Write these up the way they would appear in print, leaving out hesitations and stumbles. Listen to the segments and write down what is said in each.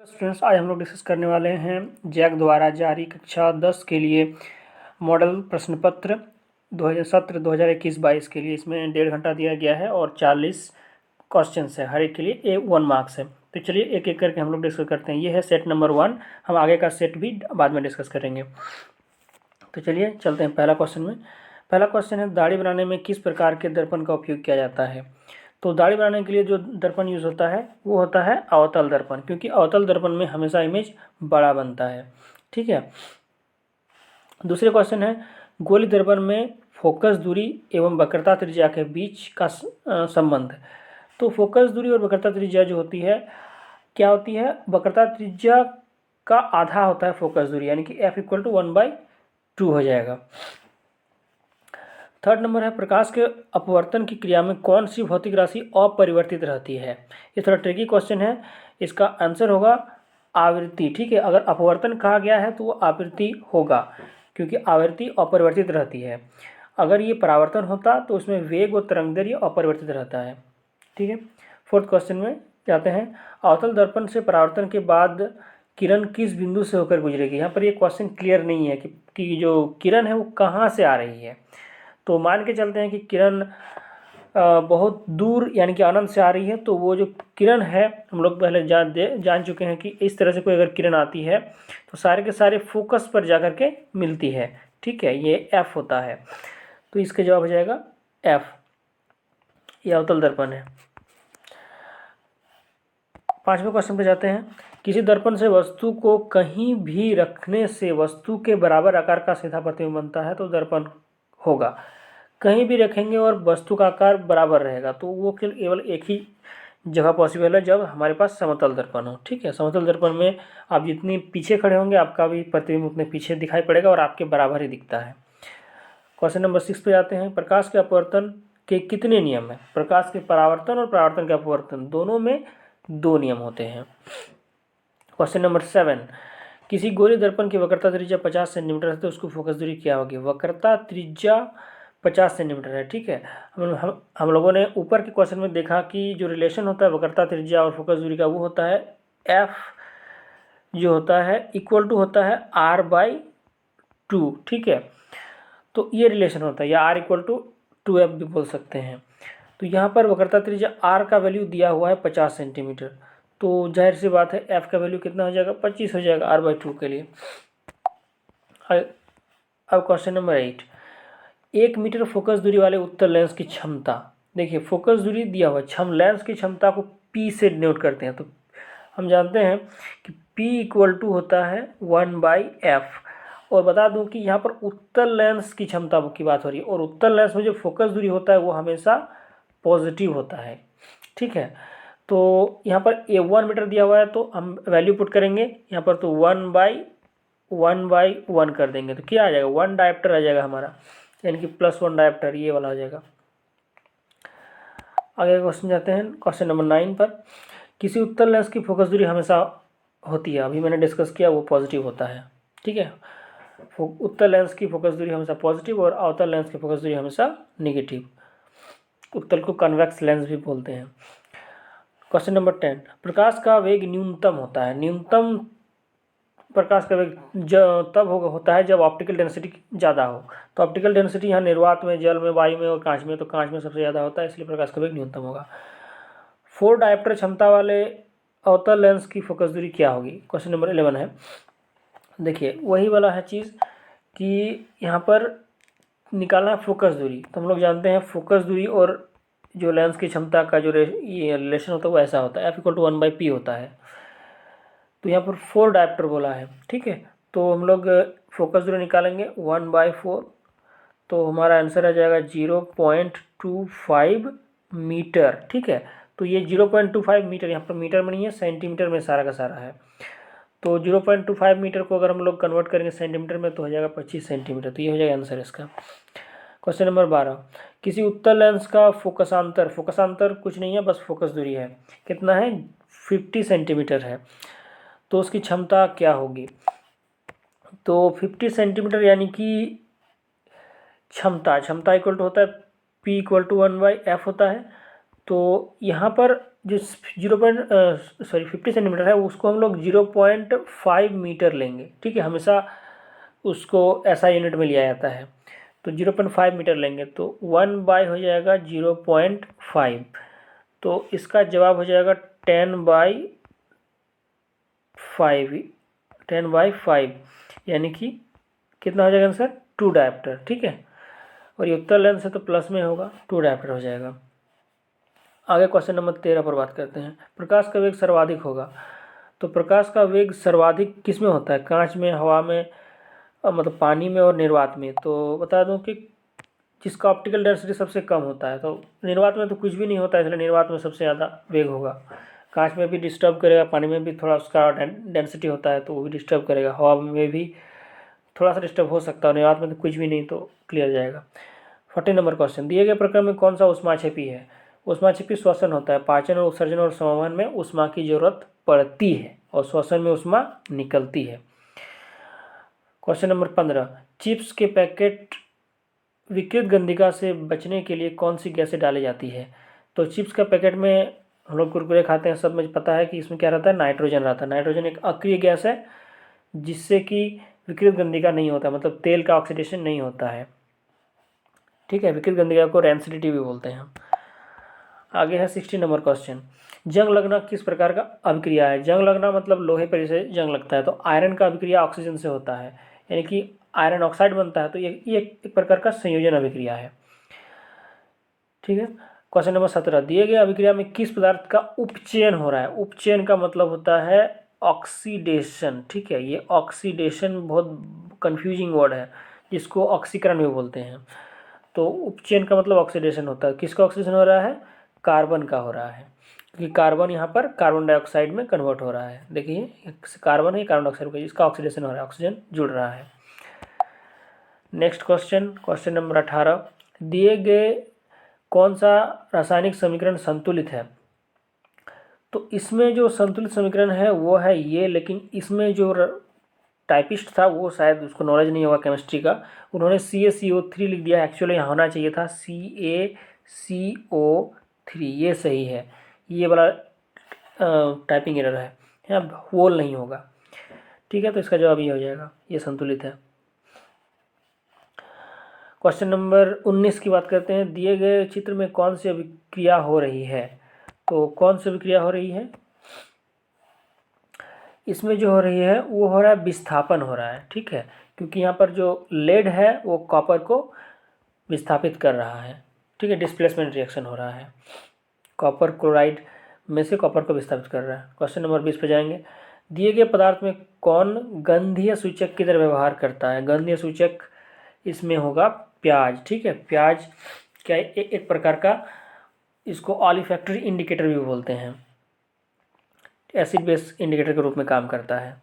Students, आज हम लोग डिस्कस करने वाले हैं जैक द्वारा जारी कक्षा 10 के लिए मॉडल प्रश्न पत्र 2021 के लिए। इसमें 1.5 घंटा दिया गया है और 40 क्वेश्चन है, हर एक के लिए 1 मार्क्स है। तो चलिए एक एक करके हम लोग डिस्कस करते हैं। ये है सेट नंबर 1, हम आगे का सेट भी बाद में डिस्कस करेंगे। तो चलिए चलते हैं पहला क्वेश्चन में। पहला क्वेश्चन है, दाढ़ी बनाने में किस प्रकार के दर्पण का उपयोग किया जाता है। तो दाढ़ी बनाने के लिए जो दर्पण यूज़ होता है वो होता है अवतल दर्पण, क्योंकि अवतल दर्पण में हमेशा इमेज बड़ा बनता है। ठीक है। दूसरे क्वेश्चन है, गोली दर्पण में फोकस दूरी एवं वक्रता त्रिज्या के बीच का संबंध। तो फोकस दूरी और वक्रता त्रिज्या जो होती है क्या होती है, वक्रता त्रिज्या का आधा होता है फोकस दूरी, यानी कि f = 1/2 हो जाएगा। थर्ड नंबर है, प्रकाश के अपवर्तन की क्रिया में कौन सी भौतिक राशि अपरिवर्तित रहती है। ये थोड़ा ट्रिकी क्वेश्चन है, इसका आंसर होगा आवृत्ति। ठीक है, अगर अपवर्तन कहा गया है तो वो आवृत्ति होगा, क्योंकि आवृत्ति अपरिवर्तित रहती है। अगर ये परावर्तन होता तो उसमें वेग और तरंगदैर्घ्य अपरिवर्तित रहता है। ठीक है। फोर्थ क्वेश्चन में जाते हैं, अवतल दर्पण से परावर्तन के बाद किरण किस बिंदु से होकर गुजरेगी। यहाँ पर ये क्वेश्चन क्लियर नहीं है कि जो किरण है वो कहाँ से आ रही है। तो मान के चलते हैं कि किरण बहुत दूर यानी कि अनंत से आ रही है, तो वो जो किरण है हम लोग पहले जान चुके हैं कि इस तरह से कोई अगर किरण आती है तो सारे के सारे फोकस पर जा कर के मिलती है। ठीक है, ये F होता है। तो इसका जवाब हो जाएगा F, ये अवतल दर्पण है। पांचवें क्वेश्चन पे जाते हैं, किसी दर्पण से वस्तु को कहीं भी रखने से वस्तु के बराबर आकार का सीधा प्रतिबिंब बनता है, तो दर्पण होगा। कहीं भी रखेंगे और वस्तु का आकार बराबर रहेगा, तो वो केवल एक ही जगह पॉसिबल है, जब हमारे पास समतल दर्पण हो। ठीक है, समतल दर्पण में आप जितनी पीछे खड़े होंगे आपका भी प्रतिबिंब उतने पीछे दिखाई पड़ेगा और आपके बराबर ही दिखता है। क्वेश्चन नंबर 6 पे जाते हैं, प्रकाश के अपवर्तन के कितने नियम हैं। प्रकाश के परावर्तन और परावर्तन के अपवर्तन दोनों में 2 नियम होते हैं। क्वेश्चन नंबर 7, किसी गोली दर्पण की वक्रता त्रिज्या 50 सेंटीमीटर है तो उसको फोकस दूरी क्या होगी। वक्रता त्रिज्या 50 सेंटीमीटर है। ठीक है, हम लोगों ने ऊपर के क्वेश्चन में देखा कि जो रिलेशन होता है वक्रता त्रिज्या और फोकस दूरी का वो होता है F जो होता है इक्वल टू होता है R/2। ठीक है, तो ये रिलेशन होता है, या R = 2F भी बोल सकते हैं। तो यहाँ पर वक्रता त्रिज्या R का वैल्यू दिया हुआ है 50 सेंटीमीटर, तो जाहिर सी बात है F का वैल्यू कितना हो जाएगा, 25 हो जाएगा R/2 के लिए। अब क्वेश्चन नंबर 8, 1 मीटर फोकस दूरी वाले उत्तल लेंस की क्षमता। देखिए फोकस दूरी दिया हुआ है, लेंस की क्षमता को P से डिनोट करते हैं। तो हम जानते हैं कि P = होता है 1/f। और बता दूं कि यहाँ पर उत्तल लेंस की क्षमता की बात हो रही है, और उत्तल लेंस में जो फोकस दूरी होता है वो हमेशा पॉजिटिव होता है। ठीक है, तो यहाँ पर 1 मीटर दिया हुआ है तो हम वैल्यू पुट करेंगे यहाँ पर, तो 1/1 कर देंगे तो क्या आ जाएगा, 1 डायप्टर आ जाएगा हमारा, यानी कि +1 डायप्टर, ये वाला हो जाएगा। आगे क्वेश्चन जाते हैं क्वेश्चन नंबर 9 पर, किसी उत्तल लेंस की फोकस दूरी हमेशा होती है, अभी मैंने डिस्कस किया वो पॉजिटिव होता है। ठीक है, उत्तल लेंस की फोकस दूरी हमेशा पॉजिटिव और अवतल लेंस की फोकस दूरी हमेशा नेगेटिव। उत्तल को कन्वेक्स लेंस भी बोलते हैं। क्वेश्चन नंबर 10, प्रकाश का वेग न्यूनतम होता है। न्यूनतम प्रकाश का वेग तब होता है जब ऑप्टिकल डेंसिटी ज़्यादा हो। तो ऑप्टिकल डेंसिटी यहाँ निर्वात में, जल में, वायु में और कांच में, तो कांच में सबसे ज़्यादा होता है, इसलिए प्रकाश का वेग न्यूनतम होगा। 4 डायप्टर क्षमता वाले अवतल लेंस की फोकस दूरी क्या होगी। क्वेश्चन नंबर 11 है, देखिए वही वाला है चीज़ कि यहाँ पर निकालना है फोकस दूरी। तो हम लोग जानते हैं फोकस दूरी और जो लेंस की क्षमता का जो ये रिलेशन होता है वो ऐसा होता है, F = 1/p होता है। तो यहाँ पर 4 डायप्टर बोला है। ठीक है, तो हम लोग फोकस दूरी निकालेंगे 1/4, तो हमारा आंसर आ जाएगा 0.25 मीटर। ठीक है, तो ये 0.25 मीटर, यहाँ पर मीटर में नहीं है, सेंटीमीटर में सारा का सारा है। तो 0.25 मीटर को अगर हम लोग कन्वर्ट करेंगे सेंटीमीटर में तो हो जाएगा 25 सेंटीमीटर। तो ये हो जाएगा आंसर इसका। क्वेश्चन नंबर 12, किसी उत्तल लेंस का फोकसांतर कुछ नहीं है, बस फोकस दूरी है, कितना है, 50 सेंटीमीटर है। तो उसकी क्षमता क्या होगी। तो 50 सेंटीमीटर यानी कि क्षमता इक्वल टू होता है P = 1/f होता है। तो यहाँ पर जो 50 सेंटीमीटर है उसको हम लोग 0.5 मीटर लेंगे, ठीक है। हमेशा उसको ऐसा यूनिट में लिया जाता है, तो 0.5 मीटर लेंगे तो 1 हो जाएगा 0.5, तो इसका जवाब हो जाएगा 10/5 यानी कि कितना हो जाएगा आंसर 2 डायप्टर, ठीक है। और ये उत्तर लेंस है तो प्लस में होगा, 2 डायप्टर हो जाएगा। आगे क्वेश्चन नंबर 13 पर बात करते हैं। प्रकाश का वेग सर्वाधिक होगा, तो प्रकाश का वेग सर्वाधिक किस में होता है, कांच में, हवा में, मतलब पानी में और निर्वात में। तो बता दूं कि जिसका ऑप्टिकल डेंसिटी सबसे कम होता है, तो निर्वात में तो कुछ भी नहीं होता है, इसलिए निर्वात में सबसे ज़्यादा वेग होगा। कांच में भी डिस्टर्ब करेगा, पानी में भी थोड़ा उसका डेंसिटी होता है तो वो भी डिस्टर्ब करेगा, हवा में भी थोड़ा सा डिस्टर्ब हो सकता है, निर्वात में तो कुछ भी नहीं, तो क्लियर जाएगा। 40 नंबर क्वेश्चन, दिए गए प्रक्रम में कौन सा ऊष्माक्षेपी है। ऊष्माक्षेपी श्वसन होता है, पाचन और उत्सर्जन और संवहन में ऊष्मा की जरूरत पड़ती है और श्वसन में ऊष्मा निकलती है। क्वेश्चन नंबर 15, चिप्स के पैकेट विकृत गंधिका से बचने के लिए कौन सी गैसें डाली जाती है। तो चिप्स का पैकेट में हम लोग कुरकुरे खाते हैं, सब मुझे पता है कि इसमें क्या रहता है, नाइट्रोजन रहता है। नाइट्रोजन एक अक्रिय गैस है जिससे कि विकृत गंधिका नहीं होता, मतलब तेल का ऑक्सीडेशन नहीं होता है, ठीक है। विकृत गंधिका को रैंसिडिटी भी बोलते हैं हम। आगे है 60 नंबर क्वेश्चन, जंग लगना किस प्रकार का अभिक्रिया है। जंग लगना मतलब लोहे पर इसे जंग लगता है, तो आयरन का अभिक्रिया ऑक्सीजन से होता है, यानी कि आयरन ऑक्साइड बनता है, तो ये एक प्रकार का संयोजन अभिक्रिया है, ठीक है। क्वेश्चन नंबर 17, दिए गए अभिक्रिया में किस पदार्थ का उपचयन हो रहा है। उपचयन का मतलब होता है ऑक्सीडेशन, ठीक है। ये ऑक्सीडेशन बहुत कंफ्यूजिंग वर्ड है, जिसको ऑक्सीकरण भी बोलते हैं। तो उपचयन का मतलब ऑक्सीडेशन होता है, किसका ऑक्सीडेशन हो रहा है, कार्बन का हो रहा है, क्योंकि कार्बन यहाँ पर कार्बन डाइऑक्साइड में कन्वर्ट हो रहा है। देखिए कार्बन है, कार्बन डाइऑक्साइड का, इसका ऑक्सीडेशन हो रहा है, ऑक्सीजन जुड़ रहा है। नेक्स्ट क्वेश्चन, क्वेश्चन नंबर 18, दिए गए कौन सा रासायनिक समीकरण संतुलित है। तो इसमें जो संतुलित समीकरण है वो है ये, लेकिन इसमें जो टाइपिस्ट था वो शायद उसको नॉलेज नहीं होगा केमिस्ट्री का, उन्होंने CaCO3 लिख दिया, एक्चुअली यहाँ होना चाहिए था CaCO3, ये सही है, ये वाला टाइपिंग एरर है, यहाँ होल नहीं होगा, ठीक है। तो इसका जवाब ये हो जाएगा, ये संतुलित है। क्वेश्चन नंबर 19 की बात करते हैं, दिए गए चित्र में कौन सी अभिक्रिया हो रही है। तो कौन सी अभिक्रिया हो रही है, इसमें जो हो रही है वो हो रहा है विस्थापन हो रहा है, ठीक है, क्योंकि यहाँ पर जो लेड है वो कॉपर को विस्थापित कर रहा है, ठीक है, डिस्प्लेसमेंट रिएक्शन हो रहा है, कॉपर क्लोराइड में से कॉपर को विस्थापित कर रहा है। क्वेश्चन नंबर 20 पे जाएंगे, दिए गए पदार्थ में कौन गंधीय सूचक की तरह व्यवहार करता है। गंधीय सूचक इसमें होगा प्याज, ठीक है। प्याज क्या एक प्रकार का, इसको ऑलिफैक्टरी इंडिकेटर भी बोलते हैं, एसिड बेस इंडिकेटर के रूप में काम करता है।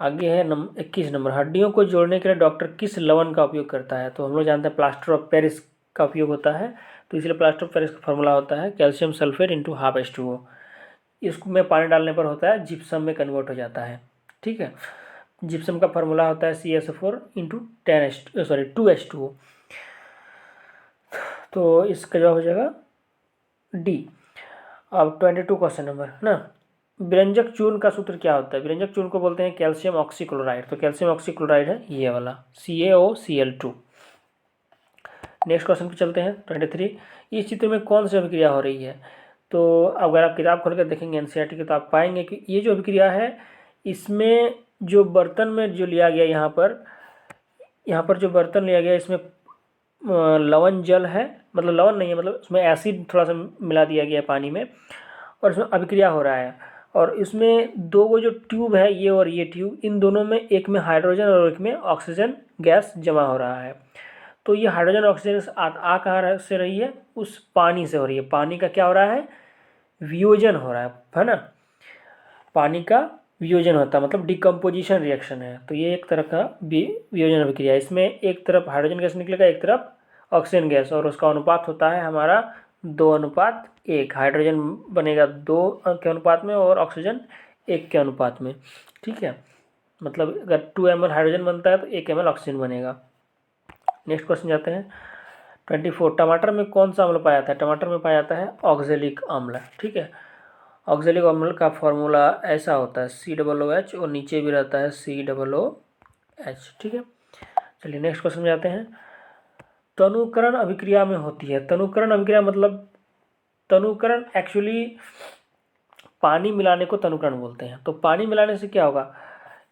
आगे है 21 नंबर, हड्डियों को जोड़ने के लिए डॉक्टर किस लवण का उपयोग करता है। तो हम लोग जानते हैं प्लास्टर ऑफ पेरिस का उपयोग होता है, तो इसलिए प्लास्टर ऑफ पेरिस का फॉर्मूला होता है कैल्शियम सल्फेट इंटू ½ H2O। इसमें पानी डालने पर होता है जिप्सम में कन्वर्ट हो जाता है, ठीक है। जिप्सम का फार्मूला होता है CaSO4 इंटू 2H2O। तो इसका जवाब हो जाएगा डी। अब 22 क्वेश्चन नंबर ना, व्यंजक चूर्ण का सूत्र क्या होता है। व्यंजक चूर्ण को बोलते हैं कैल्शियम ऑक्सीक्लोराइड, तो कैल्शियम ऑक्सीक्लोराइड है ये वाला CaOCl2। नेक्स्ट क्वेश्चन पे चलते हैं 23, इस चित्र में कौन सी अभिक्रिया हो रही है। तो अगर आप किताब खोल कर देखेंगे NCERT की, तो आप पाएंगे कि ये जो अभिक्रिया है इसमें जो बर्तन में जो लिया गया, यहाँ पर जो बर्तन लिया गया इसमें लवण जल है, मतलब लवण नहीं है, मतलब उसमें एसिड थोड़ा सा मिला दिया गया है पानी में, और इसमें अभिक्रिया हो रहा है। और इसमें दो वो जो ट्यूब है, ये और ये ट्यूब, इन दोनों में एक में हाइड्रोजन और एक में ऑक्सीजन गैस जमा हो रहा है। तो ये हाइड्रोजन ऑक्सीजन आ कहाँ से रही है, उस पानी से हो रही है। पानी का क्या हो रहा है, वियोजन हो रहा है ना, पानी का वियोजन होता है, मतलब डिकम्पोजिशन रिएक्शन है। तो ये एक तरह का वियोजन अभिक्रिया है, इसमें एक तरफ हाइड्रोजन गैस निकलेगा, एक तरफ ऑक्सीजन गैस, और उसका अनुपात होता है हमारा 2:1। हाइड्रोजन बनेगा 2 के अनुपात में और ऑक्सीजन 1 के अनुपात में, ठीक है। मतलब अगर 2 ml हाइड्रोजन बनता है तो 1 ml ऑक्सीजन बनेगा। नेक्स्ट क्वेश्चन जाते हैं 24, टमाटर में कौन सा अम्ल पाया जाता है। टमाटर में पाया जाता है ऑक्जेलिक अम्ल, ठीक है। ऑक्जेलिक अम्ल का फॉर्मूला ऐसा होता है COOH और नीचे भी रहता है COOH। ठीक है, चलिए नेक्स्ट क्वेश्चन में जाते हैं। तनुकरण अभिक्रिया में होती है। तनुकरण अभिक्रिया मतलब तनुकरण एक्चुअली पानी मिलाने को तनुकरण बोलते हैं। तो पानी मिलाने से क्या होगा,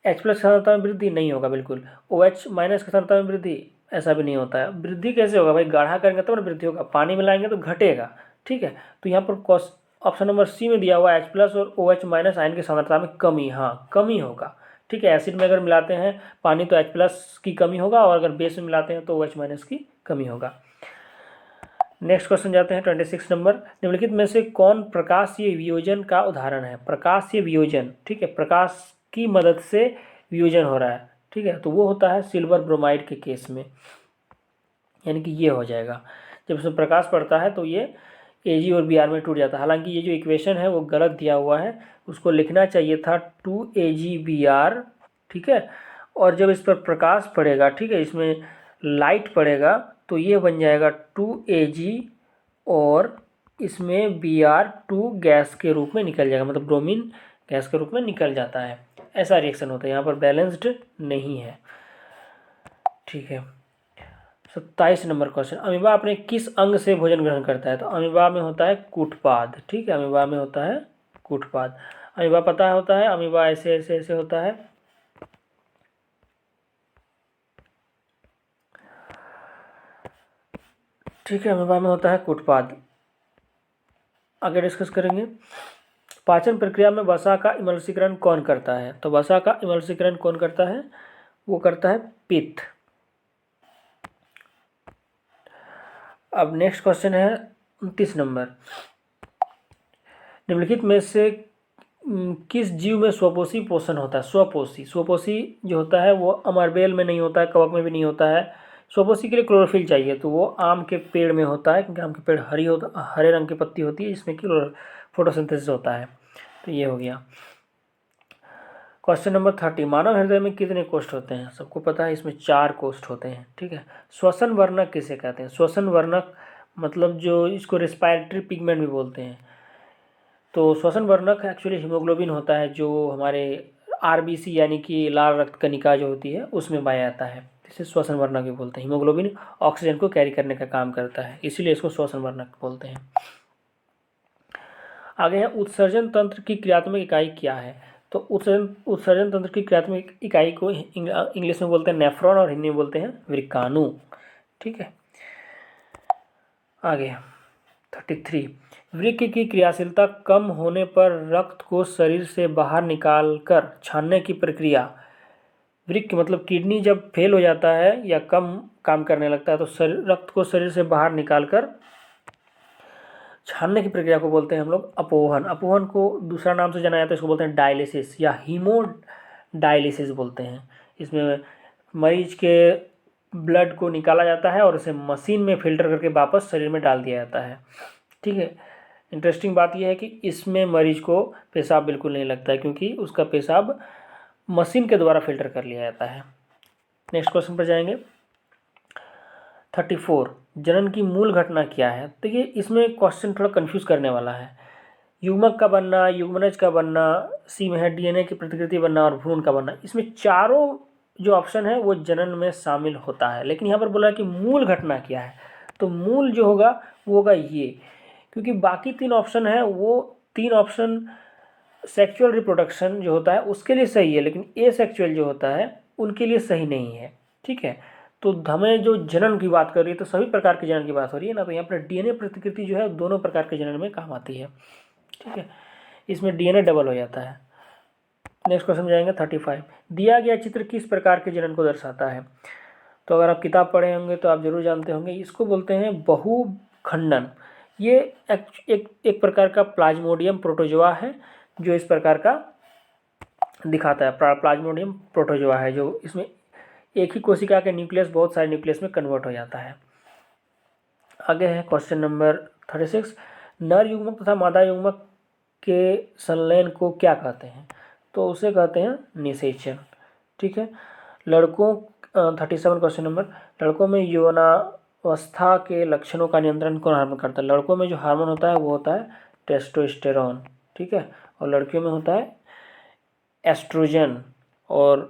H+ की सांद्रता में वृद्धि नहीं होगा बिल्कुल, OH- की सांद्रता में वृद्धि ऐसा भी नहीं होता है। वृद्धि कैसे होगा भाई, गाढ़ा करेंगे तो ना वृद्धि होगा, पानी मिलाएंगे तो घटेगा। ठीक है, तो यहाँ पर ऑप्शन नंबर सी में दिया हुआ H+ और OH- आयन की सांद्रता में कमी, हाँ कमी होगा। ठीक है, एसिड में अगर मिलाते हैं पानी तो H+ की कमी होगा, और अगर बेस में मिलाते हैं तो OH- की कमी होगा। नेक्स्ट क्वेश्चन जाते हैं 26 नंबर। निम्नलिखित में से कौन प्रकाशीय वियोजन का उदाहरण है। प्रकाशीय वियोजन, ठीक है, प्रकाश की मदद से वियोजन हो रहा है। ठीक है, तो वो होता है सिल्वर ब्रोमाइड के केस में, यानी कि ये हो जाएगा। जब उसमें प्रकाश पड़ता है तो ये Ag और Br में टूट जाता है। हालांकि ये जो इक्वेशन है वो गलत दिया हुआ है, उसको लिखना चाहिए था 2AgBr। ठीक है, और जब इस पर प्रकाश पड़ेगा, ठीक है, इसमें लाइट पड़ेगा तो ये बन जाएगा 2Ag, और इसमें Br2 गैस के रूप में निकल जाएगा, मतलब ब्रोमीन गैस के रूप में निकल जाता है। ऐसा रिएक्शन होता है, यहाँ पर बैलेंस्ड नहीं है। ठीक है, 27 नंबर क्वेश्चन। अमीबा अपने किस अंग से भोजन ग्रहण करता है। तो अमीबा में होता है कूटपाद। ठीक है, अमीबा में होता है कूटपाद। अमीबा पता होता है, अमीबा ऐसे ऐसे ऐसे होता है। ठीक है, अमीबा में होता है कूटपाद। आगे डिस्कस करेंगे। पाचन प्रक्रिया में वसा का इमल्सीकरण कौन करता है। तो वसा का इमल्सीकरण कौन करता है, वो करता है पित्त। अब नेक्स्ट क्वेश्चन है 29 नंबर। निम्नलिखित में से किस जीव में स्वपोषी पोषण होता है। स्वपोषी, स्वपोषी जो होता है वो अमरबेल में नहीं होता है, कवक में भी नहीं होता है। स्वपोषी के लिए क्लोरोफिल चाहिए, तो वो आम के पेड़ में होता है, क्योंकि आम के पेड़ हरे रंग की पत्ती होती है, जिसमें कि फोटोसिंथेसिस होता है। तो ये हो गया। Question number 30। मानव हृदय में कितने कोष्ठ होते हैं। सबको पता है इसमें 4 कोष्ठ होते हैं। ठीक है, श्वसन वर्णक किसे कहते हैं। श्वसन वर्णक मतलब जो इसको रेस्पिरेटरी पिगमेंट भी बोलते हैं। तो श्वसन वर्णक एक्चुअली हीमोग्लोबिन होता है, जो हमारे आरबीसी यानी कि लाल रक्त कणिका जो होती है उसमें पाया जाता है। इसे श्वसन वर्णक भी बोलते हैं। हीमोग्लोबिन ऑक्सीजन को कैरी करने का काम करता है, इसीलिए इसको श्वसन वर्णक बोलते हैं। आगे है उत्सर्जन तंत्र की क्रियात्मक इकाई क्या है। तो उत्सर्जन तंत्र की क्रियात्मक इकाई को इंग्लिश में बोलते हैं नेफ्रॉन, और हिंदी में बोलते हैं वृक्काणु। ठीक है, आगे 33। वृक्क की क्रियाशीलता कम होने पर रक्त को शरीर से बाहर निकाल कर छानने की प्रक्रिया। वृक्क मतलब किडनी जब फेल हो जाता है या कम काम करने लगता है तो रक्त को शरीर से बाहर निकाल कर छानने की प्रक्रिया को बोलते हैं हम लोग अपोहन। अपोहन को दूसरा नाम से जाना जाता है, इसको बोलते हैं डायलिसिस या हीमो डायलिसिस बोलते हैं। इसमें मरीज के ब्लड को निकाला जाता है और उसे मशीन में फिल्टर करके वापस शरीर में डाल दिया जाता है। ठीक है, इंटरेस्टिंग बात यह है कि इसमें मरीज को पेशाब बिल्कुल नहीं लगता है, क्योंकि उसका पेशाब मशीन के द्वारा फिल्टर कर लिया जाता है। नेक्स्ट क्वेश्चन पर जाएंगे। 34। जनन की मूल घटना क्या है। तो ये इसमें क्वेश्चन थोड़ा कंफ्यूज करने वाला है। युग्मक का बनना, युग्मनज का बनना, सी में है डीएनए की प्रतिकृति बनना और भ्रूण का बनना। इसमें चारों जो ऑप्शन है वो जनन में शामिल होता है, लेकिन यहाँ पर बोला कि मूल घटना क्या है। तो मूल जो होगा वो होगा ये, क्योंकि बाकी 3 ऑप्शन है वो 3 ऑप्शन सेक्सुअल रिप्रोडक्शन जो होता है उसके लिए सही है, लेकिन ए सेक्सुअल जो होता है उनके लिए सही नहीं है। ठीक है, तो हमें जो जनन की बात कर रही है तो सभी प्रकार के जनन की बात हो रही है ना, तो यहाँ पर डीएनए प्रतिकृति जो है दोनों प्रकार के जनन में काम आती है। ठीक है, इसमें डीएनए डबल हो जाता है। नेक्स्ट क्वेश्चन जाएंगे 35। दिया गया चित्र किस प्रकार के जनन को दर्शाता है। तो अगर आप किताब पढ़े होंगे तो आप जरूर जानते होंगे, इसको बोलते हैं बहुखंडन। ये एक प्रकार का प्लाज्मोडियम प्रोटोजोआ है जो इस प्रकार का दिखाता है। प्लाज्मोडियम प्रोटोजोआ है जो इसमें एक ही कोशिका के न्यूक्लियस बहुत सारे न्यूक्लियस में कन्वर्ट हो जाता है। आगे है क्वेश्चन नंबर 36। नर युग्मक तथा मादा युग्मक के संलयन को क्या कहते हैं। तो उसे कहते हैं निषेचन। ठीक है, लड़कों 37 क्वेश्चन नंबर। लड़कों में यौनावस्था के लक्षणों का नियंत्रण कौन हार्मोन करता है। लड़कों में जो हार्मोन होता है वो होता है टेस्टोस्टेरोन। ठीक है। और लड़कियों में होता है एस्ट्रोजन, और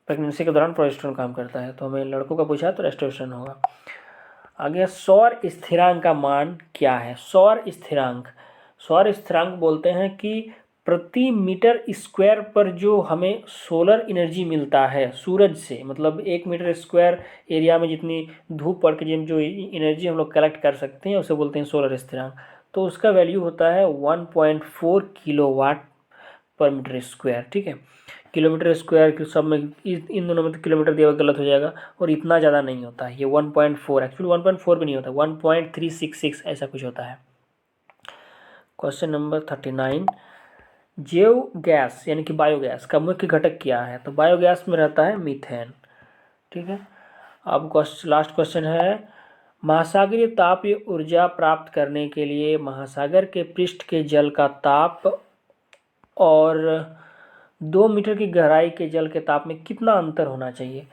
प्रेगनेंसी के दौरान प्रोजेस्टेरोन काम करता है। तो हमें लड़कों का पूछा है तो एस्ट्रोजन होगा। आगे सौर स्थिरांक का मान क्या है? सौर स्थिरांक बोलते हैं कि प्रति मीटर स्क्वायर पर जो हमें सोलर एनर्जी मिलता है सूरज से, मतलब 1 मीटर स्क्वायर एरिया में जितनी धूप पड़ के जो एनर्जी हम लोग कलेक्ट कर सकते हैं उसे बोलते हैं सोलर स्थिरांक। तो उसका वैल्यू होता है 1.4 किलोवाट पर मीटर स्क्वायर। ठीक है, किलोमीटर स्क्वायर के सब में इन दोनों में तो किलोमीटर दिया हुआ गलत हो जाएगा, और इतना ज़्यादा नहीं होता है ये 1.4, एक्चुअली 1.4 भी नहीं होता, 1.366 ऐसा कुछ होता है। क्वेश्चन नंबर 39, जैव गैस यानी कि बायोगैस का मुख्य घटक क्या है? तो बायोगैस में रहता है मीथेन। ठीक है, अब लास्ट क्वेश्चन है, महासागरीय तापीय ऊर्जा प्राप्त करने के लिए महासागर के पृष्ठ के जल का ताप और 2 मीटर की गहराई के जल के ताप में कितना अंतर होना चाहिए?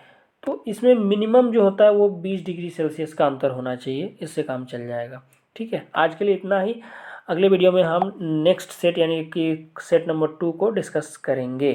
तो इसमें मिनिमम जो होता है वो 20 डिग्री सेल्सियस का अंतर होना चाहिए, इससे काम चल जाएगा। ठीक है, आज के लिए इतना ही। अगले वीडियो में हम नेक्स्ट सेट यानी कि सेट नंबर 2 को डिस्कस करेंगे।